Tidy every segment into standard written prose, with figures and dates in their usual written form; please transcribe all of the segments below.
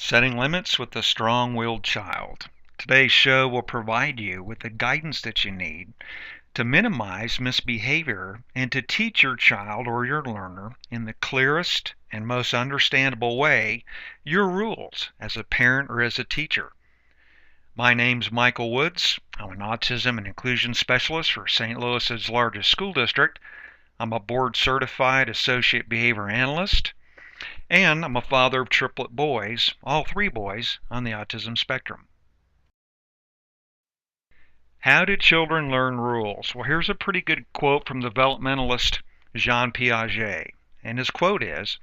Setting Limits with a Strong-Willed Child. Today's show will provide you with the guidance that you need to minimize misbehavior and to teach your child or your learner in the clearest and most understandable way your rules as a parent or as a teacher. My name's Michael Woods. I'm an autism and inclusion specialist for St. Louis's largest school district. I'm a board-certified associate behavior analyst, and I'm a father of triplet boys, all three boys on the autism spectrum. How do children learn rules? Well, here's a pretty good quote from developmentalist Jean Piaget. And his quote is,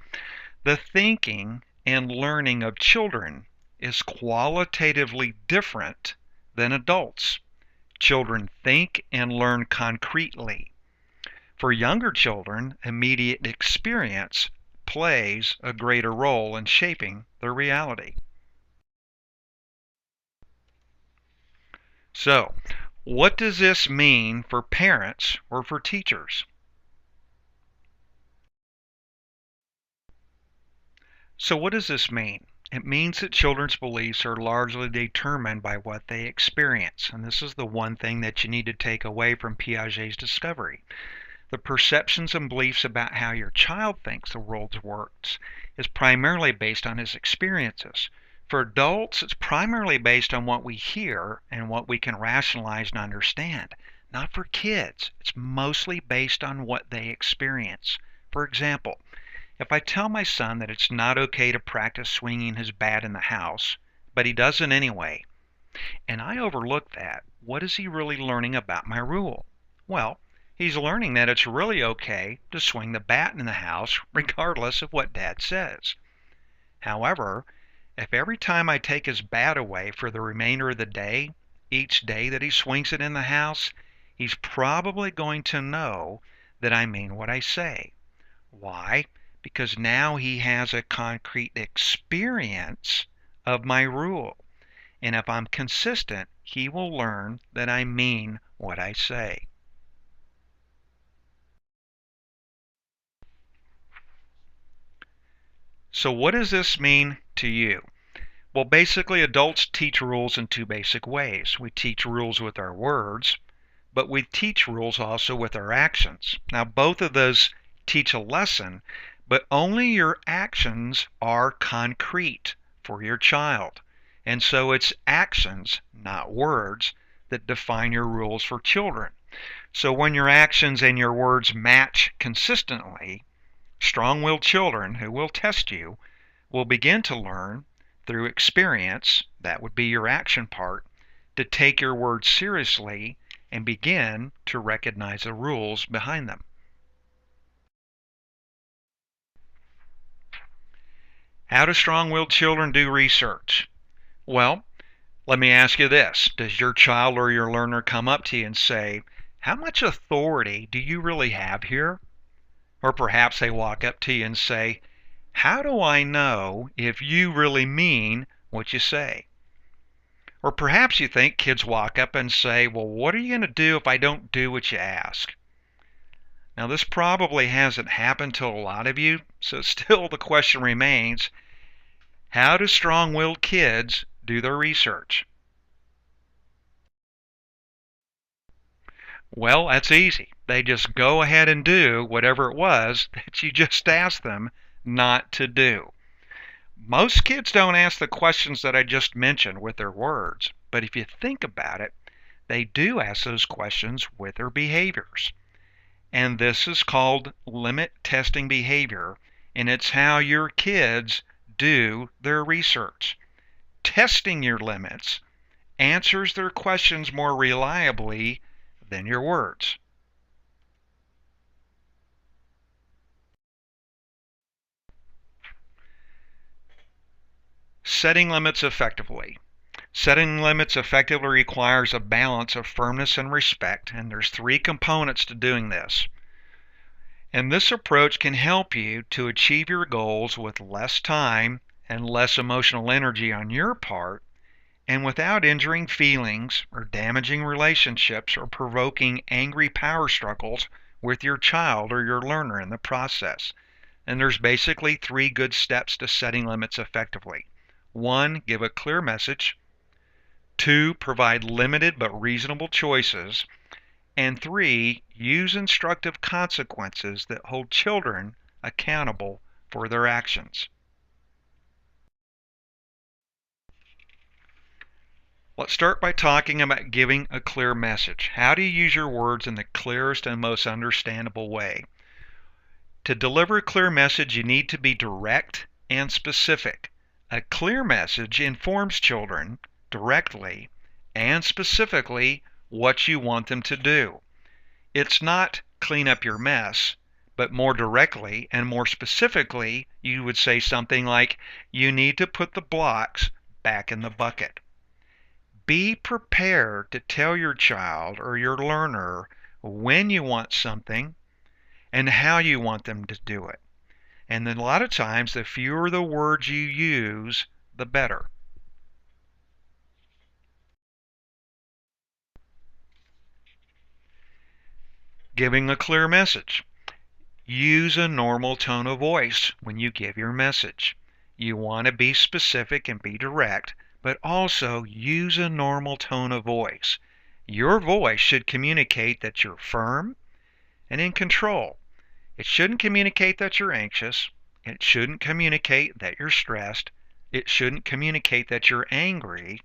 "The thinking and learning of children is qualitatively different than adults. Children think and learn concretely. For younger children, immediate experience plays a greater role in shaping their reality." So, what does this mean for parents or for teachers? So what does this mean? It means that children's beliefs are largely determined by what they experience. And this is the one thing that you need to take away from Piaget's discovery. The perceptions and beliefs about how your child thinks the world works is primarily based on his experiences. For adults, it's primarily based on what we hear and what we can rationalize and understand. Not for kids. It's mostly based on what they experience. For example, if I tell my son that it's not okay to practice swinging his bat in the house, but he does it anyway, and I overlook that, what is he really learning about my rule? Well, he's learning that it's really okay to swing the bat in the house regardless of what Dad says. However, if every time I take his bat away for the remainder of the day, each day that he swings it in the house, he's probably going to know that I mean what I say. Why? Because now he has a concrete experience of my rule. And if I'm consistent, he will learn that I mean what I say. So what does this mean to you? Well, basically, adults teach rules in two basic ways. We teach rules with our words, but we teach rules also with our actions. Now, both of those teach a lesson, but only your actions are concrete for your child. And so it's actions, not words, that define your rules for children. So when your actions and your words match consistently, strong-willed children who will test you will begin to learn through experience, that would be your action part, to take your words seriously and begin to recognize the rules behind them. How do strong-willed children do research? Well, let me ask you this. Does your child or your learner come up to you and say, "How much authority do you really have here?" Or perhaps they walk up to you and say, "How do I know if you really mean what you say?" Or perhaps you think kids walk up and say, "Well, what are you going to do if I don't do what you ask?" Now, this probably hasn't happened to a lot of you, so still the question remains, how do strong-willed kids do their research? Well, that's easy. They just go ahead and do whatever it was that you just asked them not to do. Most kids don't ask the questions that I just mentioned with their words, but if you think about it, they do ask those questions with their behaviors. And this is called limit testing behavior, and it's how your kids do their research. Testing your limits answers their questions more reliably than your words. Setting limits effectively. Setting limits effectively requires a balance of firmness and respect, and there's three components to doing this. And this approach can help you to achieve your goals with less time and less emotional energy on your part, and without injuring feelings or damaging relationships or provoking angry power struggles with your child or your learner in the process. And there's basically three good steps to setting limits effectively. 1, give a clear message. 2, provide limited but reasonable choices. And 3, use instructive consequences that hold children accountable for their actions. Let's start by talking about giving a clear message. How do you use your words in the clearest and most understandable way? To deliver a clear message, you need to be direct and specific. A clear message informs children directly and specifically what you want them to do. It's not clean up your mess, but more directly and more specifically, you would say something like, you need to put the blocks back in the bucket. Be prepared to tell your child or your learner when you want something and how you want them to do it. And then a lot of times, the fewer the words you use, the better. Giving a clear message. Use a normal tone of voice when you give your message. You want to be specific and be direct, but also use a normal tone of voice. Your voice should communicate that you're firm and in control. It shouldn't communicate that you're anxious. It shouldn't communicate that you're stressed. It shouldn't communicate that you're angry.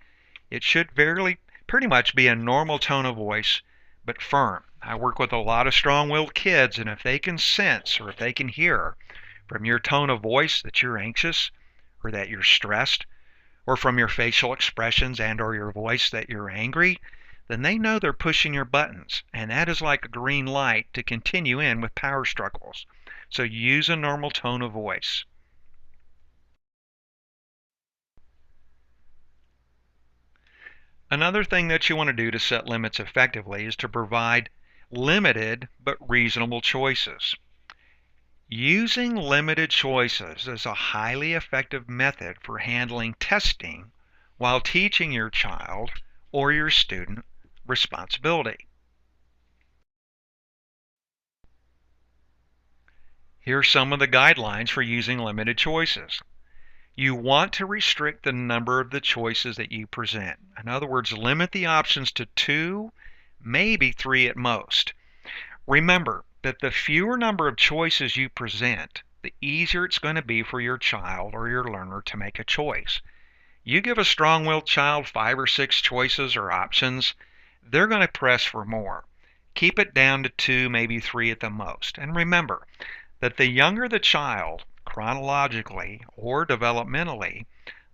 It should pretty much be a normal tone of voice, but firm. I work with a lot of strong-willed kids, and if they can sense or if they can hear from your tone of voice that you're anxious or that you're stressed, or from your facial expressions and or your voice that you're angry, then they know they're pushing your buttons, and that is like a green light to continue in with power struggles. So use a normal tone of voice. Another thing that you want to do to set limits effectively is to provide limited but reasonable choices. Using limited choices is a highly effective method for handling testing while teaching your child or your student responsibility. Here are some of the guidelines for using limited choices. You want to restrict the number of the choices that you present. In other words, limit the options to 2, maybe 3 at most. Remember that the fewer number of choices you present, the easier it's going to be for your child or your learner to make a choice. You give a strong-willed child 5 or 6 choices or options, they're going to press for more. Keep it down to 2, maybe 3 at the most. And remember that the younger the child, chronologically or developmentally,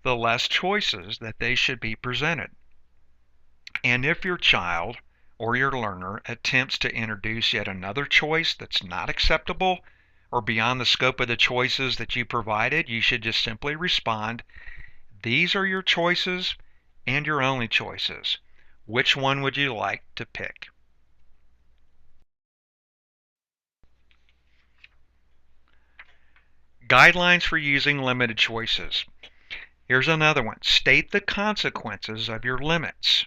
the less choices that they should be presented. And if your child or your learner attempts to introduce yet another choice that's not acceptable or beyond the scope of the choices that you provided, you should just simply respond, these are your choices and your only choices. Which one would you like to pick? Guidelines for using limited choices. Here's another one. State the consequences of your limits.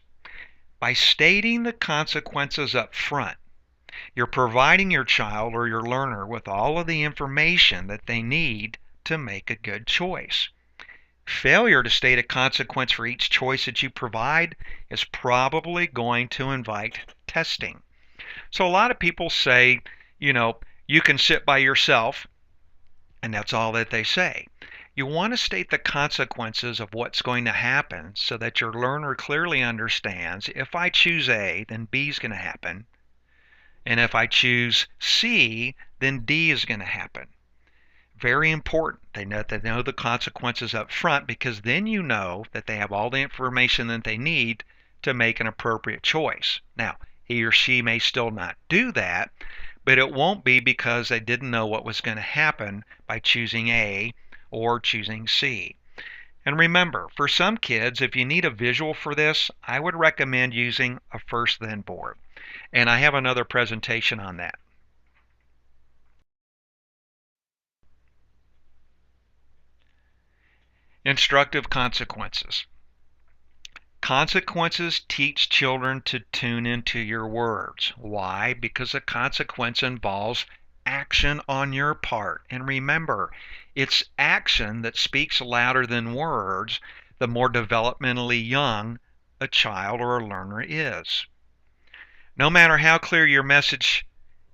By stating the consequences up front, you're providing your child or your learner with all of the information that they need to make a good choice. Failure to state a consequence for each choice that you provide is probably going to invite testing. So a lot of people say, you can sit by yourself, and that's all that they say. You want to state the consequences of what's going to happen so that your learner clearly understands, if I choose A, then B is going to happen. And if I choose C, then D is going to happen. Very important. They know the consequences up front, because then you know that they have all the information that they need to make an appropriate choice. Now, he or she may still not do that, but it won't be because they didn't know what was going to happen by choosing A or choosing C. And remember, for some kids, if you need a visual for this, I would recommend using a first then board. And I have another presentation on that. Instructive consequences. Consequences teach children to tune into your words. Why? Because a consequence involves action on your part. And remember, it's action that speaks louder than words the more developmentally young a child or a learner is. No matter how clear your message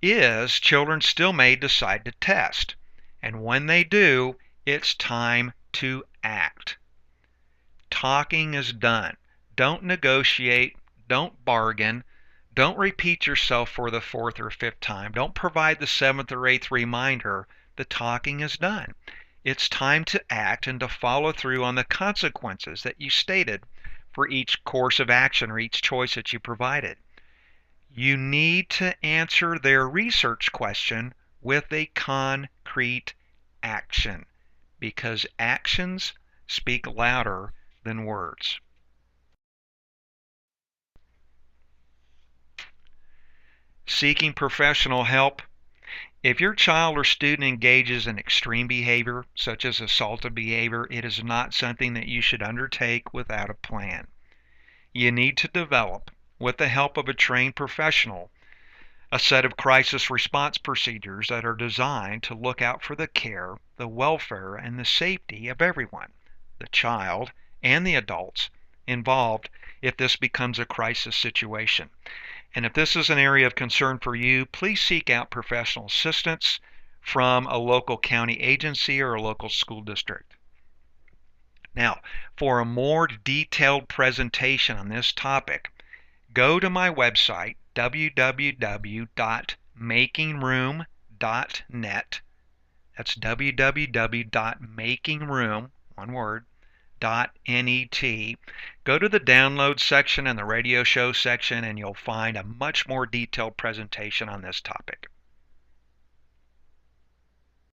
is, children still may decide to test. And when they do, it's time to act. Talking is done. Don't negotiate. Don't bargain. Don't repeat yourself for the fourth or fifth time. Don't provide the seventh or eighth reminder. The talking is done. It's time to act and to follow through on the consequences that you stated for each course of action or each choice that you provided. You need to answer their research question with a concrete action, because actions speak louder than words. Seeking professional help. If your child or student engages in extreme behavior, such as assaultive behavior, it is not something that you should undertake without a plan. You need to develop, with the help of a trained professional, a set of crisis response procedures that are designed to look out for the care, the welfare, and the safety of everyone, the child and the adults involved, if this becomes a crisis situation. And if this is an area of concern for you, please seek out professional assistance from a local county agency or a local school district. Now, for a more detailed presentation on this topic, go to my website, www.makingroom.net. That's www.makingroom, one word, .net. Go to the download section and the radio show section, and you'll find a much more detailed presentation on this topic.